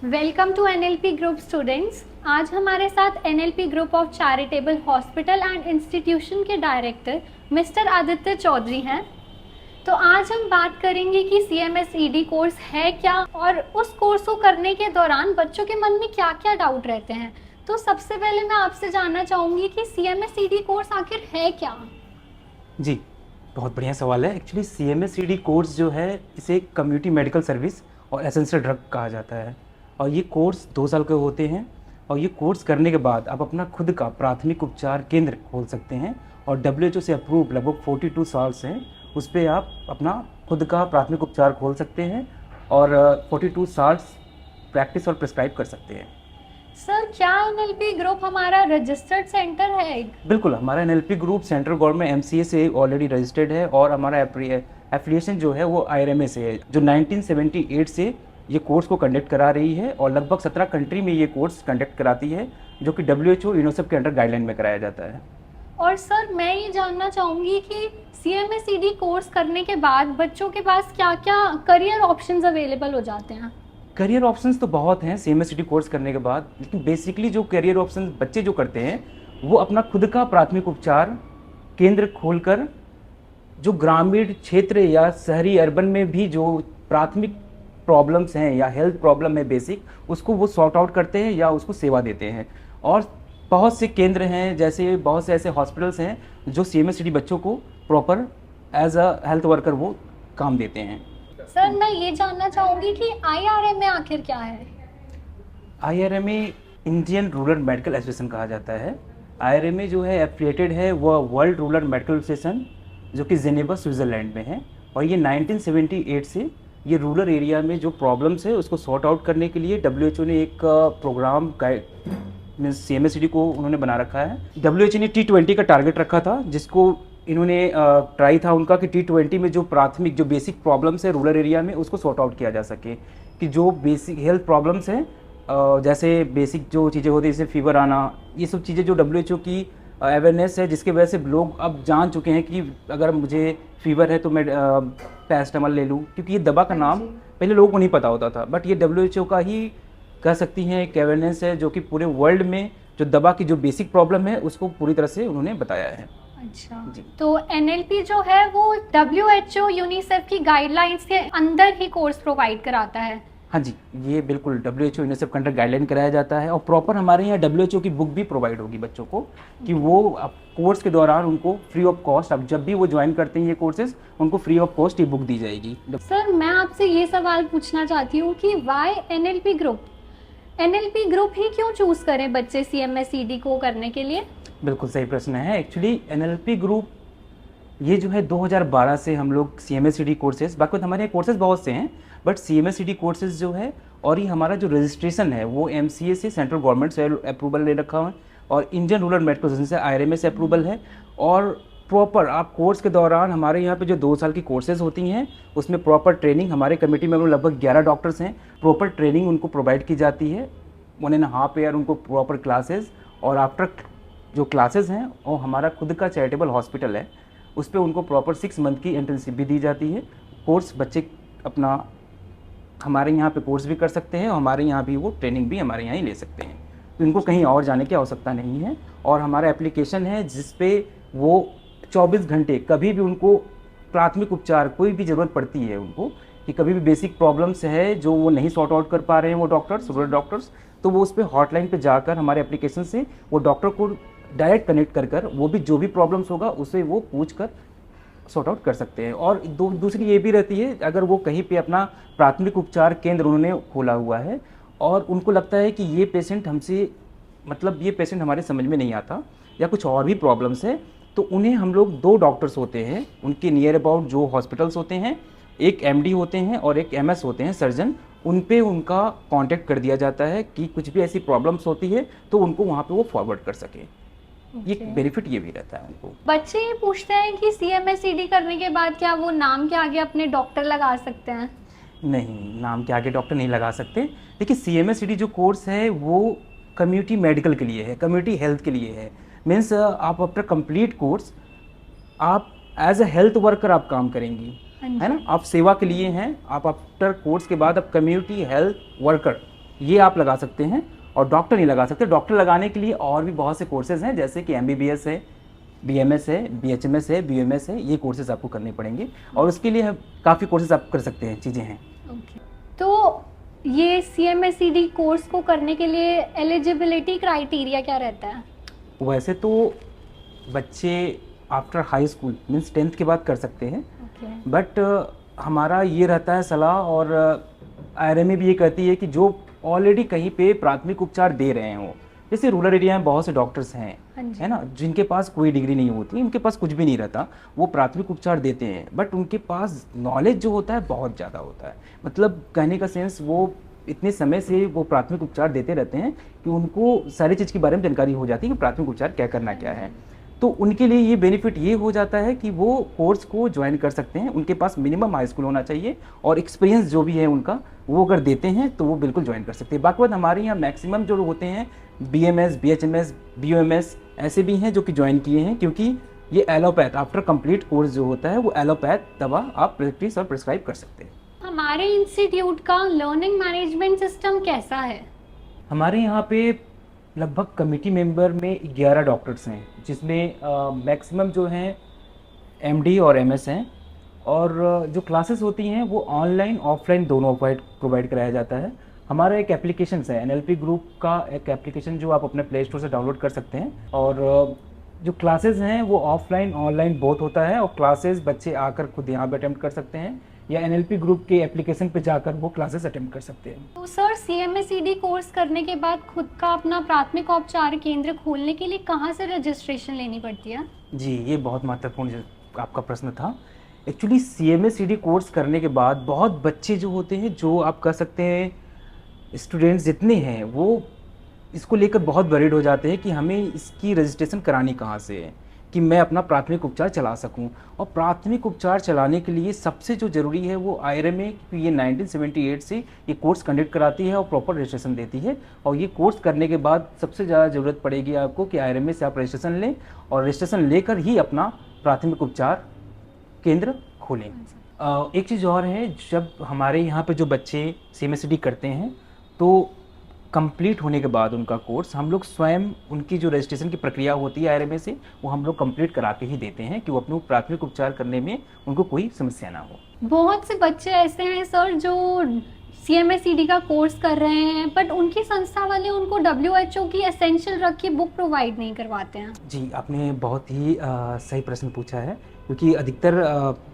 Welcome to NLP group students. आज हमारे साथ NLP group of charitable hospital and institution के डायरेक्टर मिस्टर आदित्य चौधरी हैं। तो आज हम बात करेंगे कि CMS-ED कोर्स है क्या और उस कोर्स को करने के दौरान बच्चों के मन में क्या क्या डाउट रहते हैं। तो सबसे पहले मैं आपसे जानना चाहूँगी कि CMS-ED कोर्स आखिर है क्या? जी, बहुत बढ़िया सवाल है। एक्चुअली CMS-ED कोर्स जो है इसे कम्युनिटी मेडिकल सर्विस और एसेंशियल ड्रग कहा जाता है और ये कोर्स 2 साल के होते हैं और ये कोर्स करने के बाद आप अपना खुद का प्राथमिक उपचार केंद्र खोल सकते हैं और WHO से अप्रूव लगभग 42 साल से उस पर आप अपना खुद का प्राथमिक उपचार खोल सकते हैं और 42 साल प्रैक्टिस और प्रिस्क्राइब कर सकते हैं। सर, क्या एनएलपी ग्रुप हमारा रजिस्टर्ड सेंटर है? बिल्कुल, हमारा NLP group central government MCA से ऑलरेडी रजिस्टर्ड है और हमारा एफिलिएशन जो है वो IRMA से है, जो 1978 से ये कोर्स को कंडक्ट करा रही है और लगभग 17 कंट्री में ये कोर्स कंडक्ट कराती है, जो कि WHO यूनिसेफ के अंडर गाइडलाइन में कराया जाता है। और सर, मैं ये जानना चाहूँगी कि CMS-ED कोर्स करने के बाद बच्चों के पास क्या क्या करियर ऑप्शंस अवेलेबल हो जाते हैं? करियर ऑप्शंस तो बहुत हैं CMS-ED कोर्स करने के बाद, लेकिन बेसिकली जो करियर ऑप्शंस बच्चे जो करते हैं वो अपना खुद का प्राथमिक उपचार केंद्र खोलकर जो ग्रामीण क्षेत्र या शहरी अर्बन में भी जो प्राथमिक प्रॉब्लम्स हैं या हेल्थ प्रॉब्लम है बेसिक, उसको वो सॉर्ट आउट करते हैं या उसको सेवा देते हैं। और बहुत से केंद्र हैं, जैसे बहुत से ऐसे हॉस्पिटल्स हैं जो CMS-ED बच्चों को proper as a health worker वो काम देते हैं। सर, मैं ये जानना चाहूँगी कि IRMA आखिर क्या है? IRMA Indian rural medical association कहा जाता है। IRMA जो है एफिलिएटेड है वह वर्ल्ड रूरल मेडिकल एसोसिएशन जो कि जेनेवा स्विट्ज़रलैंड में है और ये 1978 से ये रूरल एरिया में जो प्रॉब्लम्स है उसको सॉर्ट आउट करने के लिए WHO ने एक प्रोग्राम मीन्स CMS-ED को उन्होंने बना रखा है। WHO ने T20 का टारगेट रखा था, जिसको इन्होंने ट्राई था उनका कि T20 में जो प्राथमिक जो बेसिक प्रॉब्लम्स है रूरल एरिया में उसको सॉर्ट आउट किया जा सके, कि जो बेसिक हेल्थ प्रॉब्लम्स हैं जैसे बेसिक जो चीज़ें होती हैं जैसे फीवर आना, ये सब चीज़ें जो WHO की अवेयरनेस है, जिसके वजह से लोग अब जान चुके हैं कि अगर मुझे फीवर है तो मैं पैरासिटामोल ले लूँ, क्योंकि ये दवा का नाम पहले लोगों को नहीं पता होता था, बट ये WHO का ही कह सकती हैं एक अवेयरनेस है जो कि पूरे वर्ल्ड में जो दवा की जो बेसिक प्रॉब्लम है उसको पूरी तरह से उन्होंने बताया है। अच्छा जी। तो NLP जो है वो WHO यूनिसेफ की गाइडलाइंस के अंदर ही कोर्स प्रोवाइड कराता है? हाँ जी, ये बिल्कुल WHO यूनिसेफ के अंडर गाइडलाइन कराया जाता है और प्रॉपर हमारे यहाँ WHO की बुक भी प्रोवाइड होगी बच्चों को, कि वो कोर्स के दौरान उनको फ्री ऑफ कॉस्ट, अब जब भी वो ज्वाइन करते हैं ये कोर्सेज, उनको फ्री ऑफ कॉस्ट ये बुक दी जाएगी। सर, मैं आपसे ये सवाल पूछना चाहती हूँ कि वाई NLP ग्रुप ही क्यों चूज करें बच्चे CMS-ED को करने के लिए? बिल्कुल सही प्रश्न है। एक्चुअली NLP ग्रुप ये जो है 2012 से हम लोग CMS-ED कोर्सेज, बाकी हमारे यहाँ कोर्सेज बहुत से हैं, बट CMS-ED कोर्सेज जो है और ये हमारा जो रजिस्ट्रेशन है वो MCA से सेंट्रल गवर्नमेंट से अप्रूवल ले रखा है और इंडियन रूरल मेडिकल एसोसिएशन से IRMA से अप्रूवल है। और प्रॉपर आप कोर्स के दौरान हमारे यहाँ पे जो 2 साल की कोर्सेज होती हैं उसमें प्रॉपर ट्रेनिंग, हमारे कमेटी में लगभग 11 डॉक्टर्स हैं, प्रॉपर ट्रेनिंग उनको प्रोवाइड की जाती है 1.5 ईयर उनको प्रॉपर क्लासेज, और आफ्टर जो क्लासेज हैं और हमारा खुद का चैरिटेबल हॉस्पिटल है उस पर उनको प्रॉपर 6 मंथ की इंटर्नशिप भी दी जाती है। कोर्स बच्चे अपना हमारे यहाँ पे कोर्स भी कर सकते हैं और हमारे यहाँ भी वो ट्रेनिंग भी हमारे यहाँ ही ले सकते हैं, तो इनको कहीं और जाने की आवश्यकता नहीं है। और हमारा एप्लीकेशन है जिस पे वो 24 घंटे कभी भी उनको प्राथमिक उपचार कोई भी ज़रूरत पड़ती है उनको, कि कभी भी बेसिक प्रॉब्लम्स है जो वो नहीं सॉर्ट आउट कर पा रहे हैं वो डॉक्टर्स, रूरल डॉक्टर्स, तो वो उस पर हॉटलाइन पे जाकर हमारे एप्लीकेशन से वो डॉक्टर को डायरेक्ट कनेक्ट कर वो भी जो भी प्रॉब्लम्स होगा उसे वो पूछ कर सॉर्ट आउट कर सकते हैं। और दूसरी ये भी रहती है, अगर वो कहीं पे अपना प्राथमिक उपचार केंद्र उन्होंने खोला हुआ है और उनको लगता है कि ये पेशेंट हमसे मतलब ये पेशेंट हमारे समझ में नहीं आता या कुछ और भी प्रॉब्लम्स है, तो उन्हें हम लोग 2 डॉक्टर्स होते हैं उनके नियर अबाउट जो हॉस्पिटल्स होते हैं, एक MD होते हैं और एक MS होते हैं सर्जन, उन पे उनका कांटेक्ट कर दिया जाता है कि कुछ भी ऐसी प्रॉब्लम्स होती है तो उनको वहाँ पे वो फॉरवर्ड कर सकें। ये बेनिफिट ये भी रहता है उनको। बच्चे ये पूछते हैं कि CMS-ED करने के बाद क्या वो नाम के आगे अपने डॉक्टर लगा सकते हैं? नहीं, नाम के आगे डॉक्टर नहीं लगा सकते। देखिए CMS-ED जो कोर्स है वो कम्युनिटी मेडिकल के लिए है, कम्युनिटी हेल्थ के लिए है। मीन्स आप आफ्टर कंप्लीट कोर्स आप एज अ हेल्थ वर्कर आप काम करेंगी, है ना, आप सेवा के लिए हैं। आप आफ्टर कोर्स के बाद आप कम्युनिटी हेल्थ वर्कर ये आप लगा सकते हैं और डॉक्टर नहीं लगा सकते। डॉक्टर लगाने के लिए और भी बहुत से कोर्सेज हैं, जैसे कि MBBS है, BMS है, BHMS है, BUMS है, ये कोर्सेज आपको करने पड़ेंगे और उसके लिए काफ़ी कोर्सेज आप कर सकते हैं, चीज़ें हैं। ओके, तो ये CMSED कोर्स को करने के लिए एलिजिबिलिटी क्राइटेरिया क्या रहता है? वैसे तो बच्चे after high school means 10th के बाद कर सकते हैं, ओके, बट हमारा ये रहता है सलाह, और IRMA भी ये कहती है कि जो ऑलरेडी कहीं पे प्राथमिक उपचार दे रहे हों, जैसे रूरल एरिया में बहुत से डॉक्टर्स हैं, हाँ जी, है ना, जिनके पास कोई डिग्री नहीं होती, उनके पास कुछ भी नहीं रहता, वो प्राथमिक उपचार देते हैं, बट उनके पास नॉलेज जो होता है बहुत ज़्यादा होता है। मतलब कहने का सेंस, वो इतने समय से वो प्राथमिक उपचार देते रहते हैं कि उनको सारी चीज़ के बारे में जानकारी हो जाती है कि प्राथमिक उपचार क्या करना क्या है। तो उनके लिए ये बेनिफिट ये हो जाता है कि वो कोर्स को ज्वाइन कर सकते हैं। उनके पास मिनिमम हाई स्कूल होना चाहिए और एक्सपीरियंस जो भी है उनका, वो अगर देते हैं तो वो बिल्कुल ज्वाइन कर सकते हैं। बाकी बात हमारे यहाँ मैक्सिमम जो होते हैं BMS, BHMS, BUMS ऐसे भी हैं जो कि ज्वाइन किए हैं, क्योंकि ये एलोपैथ आफ्टर कंप्लीट कोर्स जो होता है वो एलोपैथ दवा आप प्रैक्टिस और प्रिस्क्राइब कर सकते हैं। हमारे इंस्टीट्यूट का लर्निंग मैनेजमेंट सिस्टम कैसा है? हमारे यहाँ पे लगभग कमेटी मेंबर में 11 डॉक्टर्स हैं, जिसमें मैक्सिमम जो हैं MD और MS हैं, और जो क्लासेस होती हैं वो ऑनलाइन ऑफलाइन दोनों प्रोवाइड कराया जाता है। हमारा एक एप्लीकेशन है, NLP ग्रुप का एक एप्लीकेशन, जो आप अपने प्ले स्टोर से डाउनलोड कर सकते हैं, और जो क्लासेस हैं वो ऑफलाइन ऑनलाइन बोथ होता है, और क्लासेस बच्चे आकर खुद यहाँ पे अटेम्प्ट कर सकते हैं या NLP ग्रुप के एप्लीकेशन पे जाकर वो क्लासेस अटेम्प्ट कर सकते हैं। तो सर, CMSED कोर्स करने के बाद खुद का अपना प्राथमिक उपचार केंद्र खोलने के लिए कहाँ से रजिस्ट्रेशन लेनी पड़ती है? जी, ये बहुत महत्वपूर्ण आपका प्रश्न था। एक्चुअली CMSED कोर्स करने के बाद बहुत बच्चे जो होते हैं, जो आप कह सकते हैं स्टूडेंट्स जितने हैं, वो इसको लेकर बहुत वरीड हो जाते हैं कि हमें इसकी रजिस्ट्रेशन करानी कहाँ से है कि मैं अपना प्राथमिक उपचार चला सकूं। और प्राथमिक उपचार चलाने के लिए सबसे जो ज़रूरी है वो IRMA, कि ये 1978 से ये कोर्स कंडक्ट कराती है और प्रॉपर रजिस्ट्रेशन देती है। और ये कोर्स करने के बाद सबसे ज़्यादा ज़रूरत पड़ेगी आपको कि IRMA से आप रजिस्ट्रेशन लें, और रजिस्ट्रेशन लेकर ही अपना प्राथमिक उपचार केंद्र खोलें। एक चीज़ और है, जब हमारे यहाँ पे जो बच्चे CMSED करते हैं तो कंप्लीट होने के बाद उनका कोर्स हम लोग स्वयं उनकी जो रजिस्ट्रेशन की प्रक्रिया होती है IRMA से, वो हम लोग कंप्लीट करा के ही देते हैं कि वो अपने प्राथमिक उपचार करने में उनको कोई समस्या ना हो। बहुत से बच्चे ऐसे हैं सर जो CMSED का कोर्स कर रहे हैं, बट उनकी संस्था वाले उनको WHO की एसेंशियल ड्रग की बुक प्रोवाइड नहीं करवाते हैं। जी, आपने बहुत ही सही प्रश्न पूछा है, क्योंकि अधिकतर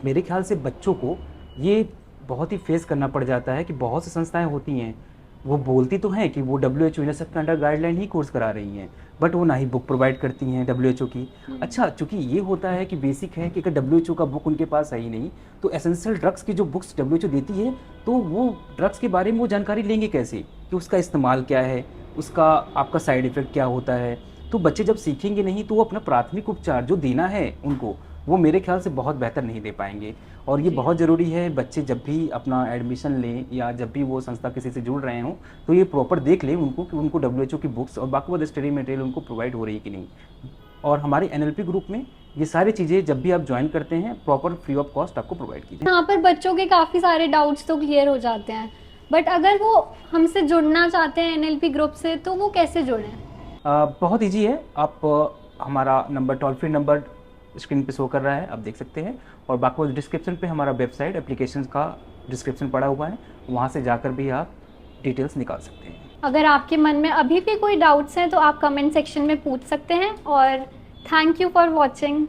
मेरे ख्याल से बच्चों को ये बहुत ही फेस करना पड़ जाता है कि बहुत सी संस्थाएं होती हैं, वो बोलती तो हैं कि वो WHO यूनिसेफ के अंडर गाइडलाइन ही कोर्स करा रही हैं, बट वो ना ही बुक प्रोवाइड करती हैं WHO की। अच्छा, चूँकि ये होता है कि बेसिक है कि अगर WHO का बुक उनके पास है ही नहीं, तो एसेंशियल ड्रग्स की जो बुक्स WHO देती है, तो वो ड्रग्स के बारे में वो जानकारी लेंगे कैसे कि उसका इस्तेमाल क्या है, उसका आपका साइड इफ़ेक्ट क्या होता है। तो बच्चे जब सीखेंगे नहीं, तो वो अपना प्राथमिक उपचार जो देना है उनको, वो मेरे ख्याल से बहुत बेहतर नहीं दे पाएंगे। और ये बहुत ज़रूरी है, बच्चे जब भी अपना एडमिशन लें या जब भी वो संस्था किसी से जुड़ रहे हों, तो ये प्रॉपर देख लें उनको कि उनको WHO की बुक्स और बाकी वो स्टडी मटेरियल उनको प्रोवाइड हो रही है कि नहीं। और हमारे NLP ग्रुप में ये सारी चीज़ें जब भी आप ज्वाइन करते हैं, प्रॉपर फ्री ऑफ कॉस्ट आपको प्रोवाइड की जाए। यहाँ पर बच्चों के काफ़ी सारे डाउट्स तो क्लियर हो जाते हैं, बट अगर वो हमसे जुड़ना चाहते हैं NLP ग्रुप से, तो वो कैसे जुड़ें? बहुत ईजी है। आप हमारा number, toll free number screen पे शो कर रहा है, आप देख सकते हैं, और बाकी डिस्क्रिप्शन पे हमारा वेबसाइट एप्लीकेशन का डिस्क्रिप्शन पड़ा हुआ है, वहाँ से जाकर भी आप डिटेल्स निकाल सकते हैं। अगर आपके मन में अभी भी कोई डाउट्स हैं तो आप कमेंट सेक्शन में पूछ सकते हैं, और थैंक यू फॉर वॉचिंग।